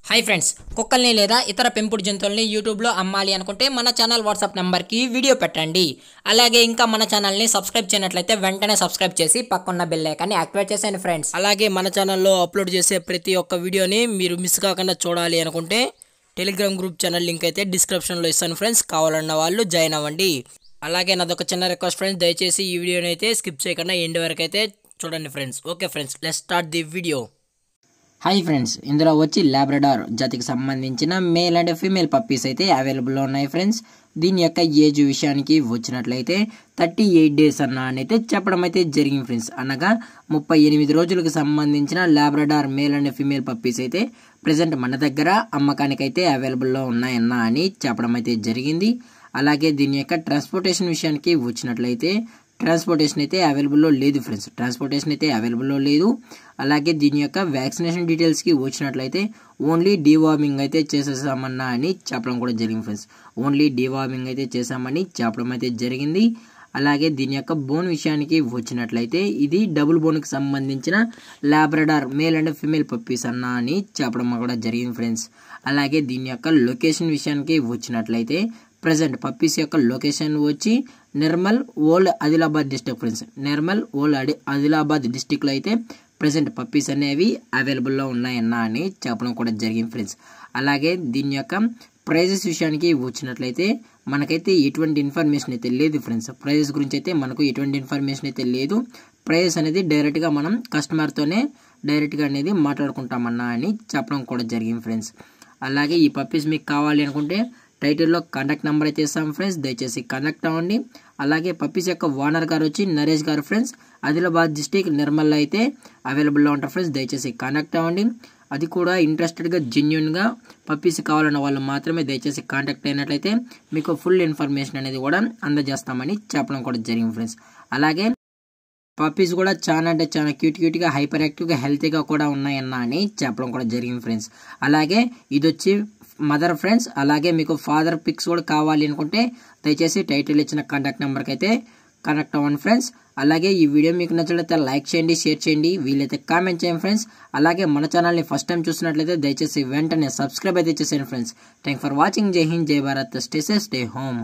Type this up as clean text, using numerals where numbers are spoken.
Hi friends కుక్కల్ని లేదా ఇతర పెంపుడు జంతువుల్ని యూట్యూబ్ లో అమ్మాలి అనుకుంటే మన ఛానల్ వాట్సాప్ నంబర్ కి వీడియో పెట్టండి. అలాగే ఇంకా మన ఛానల్ ని సబ్స్క్రైబ్ చేయనట్లయితే వెంటనే సబ్స్క్రైబ్ చేసి పక్కన బెల్ ఐకాన్ ని యాక్టివేట్ చేయండి ఫ్రెండ్స్. అలాగే మన ఛానల్ లో అప్లోడ్ చేసే ప్రతి ఒక్క వీడియోని మీరు మిస్ కాకుండా చూడాలి అనుకుంటే టెలిగ్రామ్ గ్రూప్ ఛానల్ లింక్ అయితే డిస్క్రిప్షన్ లో ఇస్తాను ఫ్రెండ్స్. కావాలన్న వాళ్ళు జాయిన్ అవ్వండి. అలాగే నాదొక చిన్న రిక్వెస్ట్ ఫ్రెండ్స్, దయచేసి ఈ వీడియోని అయితే స్కిప్ చేయకుండా ఎండ్ వరకు అయితే చూడండి friends. Okay friends, let's start the video. Hi friends, ఇందులో వచ్చి లాబ్రడార్ జాతికి సంబంధించిన మేల్ అండ్ ఫీమేల్ పప్పీస్ అయితే అవైలబుల్లో ఉన్నాయి ఫ్రెండ్స్. దీని యొక్క ఏజ్ విషయానికి వచ్చినట్లయితే 38 డేస్ అయితే చెప్పడం అయితే జరిగింది ఫ్రెండ్స్. అనగా 38 రోజులకు సంబంధించిన Labrador male and female puppies అయితే ప్రజెంట్ మన దగ్గర అమ్మకానికి అయితే అవైలబుల్లో ఉన్నాయన్నా అని చెప్పడం అయితే జరిగింది. అలాగే దీని యొక్క ట్రాన్స్పోర్టేషన్ విషయానికి వచ్చినట్లయితే ట్రాన్స్పోర్టేషన్ అయితే అవైలబుల్లో లేదు ఫ్రెండ్స్. ట్రాన్స్పోర్టేషన్ అయితే అవైలబుల్లో లేదు. అలాగే దీని యొక్క వ్యాక్సినేషన్ డీటెయిల్స్కి వచ్చినట్లయితే ఓన్లీ డీవార్మింగ్ అయితే చేసేసామన్నా అని చెప్పడం కూడా జరిగింది ఫ్రెండ్స్. ఓన్లీ డీవార్మింగ్ అయితే చేసామని చెప్పడం అయితే జరిగింది. అలాగే దీని యొక్క బోన్ విషయానికి వచ్చినట్లయితే ఇది డబుల్ బోన్కి సంబంధించిన Labrador male and female puppies అన్నా అని చెప్పడం కూడా జరిగింది ఫ్రెండ్స్. అలాగే దీని యొక్క లొకేషన్ విషయానికి వచ్చినట్లయితే ప్రజెంట్ పప్పీస్ యొక్క లొకేషన్ వచ్చి Nirmal old Adilabad district friends. Nirmal old Adilabad డిస్ట్రిక్ట్లో అయితే ప్రజెంట్ పప్పీస్ అనేవి అవైలబుల్లో ఉన్నాయన్నా అని చెప్పడం కూడా జరిగింది ఫ్రెండ్స్. అలాగే దీని యొక్క ప్రైజెస్ విషయానికి వచ్చినట్లయితే మనకైతే ఎటువంటి ఇన్ఫర్మేషన్ అయితే లేదు ఫ్రెండ్స్. ప్రైజెస్ గురించి అయితే మనకు ఎటువంటి ఇన్ఫర్మేషన్ అయితే లేదు. ప్రైజెస్ అనేది డైరెక్ట్గా మనం కస్టమర్తోనే డైరెక్ట్గా అనేది మాట్లాడుకుంటామన్నా అని చెప్పడం కూడా జరిగింది ఫ్రెండ్స్. అలాగే ఈ పప్పీస్ మీకు కావాలి అనుకుంటే టైటిల్లో కాంటాక్ట్ నెంబర్ అయితే ఇస్తాం ఫ్రెండ్స్, దయచేసి కాంటాక్ట్ అవ్వండి. అలాగే పప్పీస్ యొక్క ఓనర్ గారు వచ్చి నరేష్ గారు ఫ్రెండ్స్, ఆదిలాబాద్ డిస్టిక్ నిర్మల్లో అయితే అవైలబుల్లో ఉంటారు ఫ్రెండ్స్. దయచేసి కాంటాక్ట్ అవ్వండి. అది కూడా ఇంట్రెస్టెడ్గా జెన్యున్గా పప్పీస్ కావాలన్న వాళ్ళు మాత్రమే దయచేసి కాంటాక్ట్ అయినట్లయితే మీకు ఫుల్ ఇన్ఫర్మేషన్ అనేది కూడా అందజేస్తామని చెప్పడం కూడా జరిగింది ఫ్రెండ్స్. అలాగే పప్పీస్ కూడా చాలా అంటే చాలా క్యూట్గా హైపర్ యాక్టివ్గా హెల్తీగా కూడా ఉన్నాయన్నా అని చెప్పడం కూడా జరిగింది ఫ్రెండ్స్. అలాగే ఇది వచ్చి మదర్ ఫ్రెండ్స్. అలాగే మీకు ఫాదర్ పిక్స్ కూడా కావాలి అనుకుంటే దయచేసి టైటిల్ ఇచ్చిన కాంటాక్ట్ నెంబర్కి అయితే కనెక్ట్ అవ్వండి ఫ్రెండ్స్. అలాగే ఈ వీడియో మీకు నచ్చినట్లయితే లైక్ చేయండి, షేర్ చేయండి, వీలైతే కామెంట్ చేయండి ఫ్రెండ్స్. అలాగే మన ఛానల్ని ఫస్ట్ టైం చూసినట్లయితే దయచేసి వెంటనే సబ్స్క్రైబ్ అయితే చేసేయండి ఫ్రెండ్స్. Thank for watching. జై హింద్, జై Bharat, stay safe, stay home.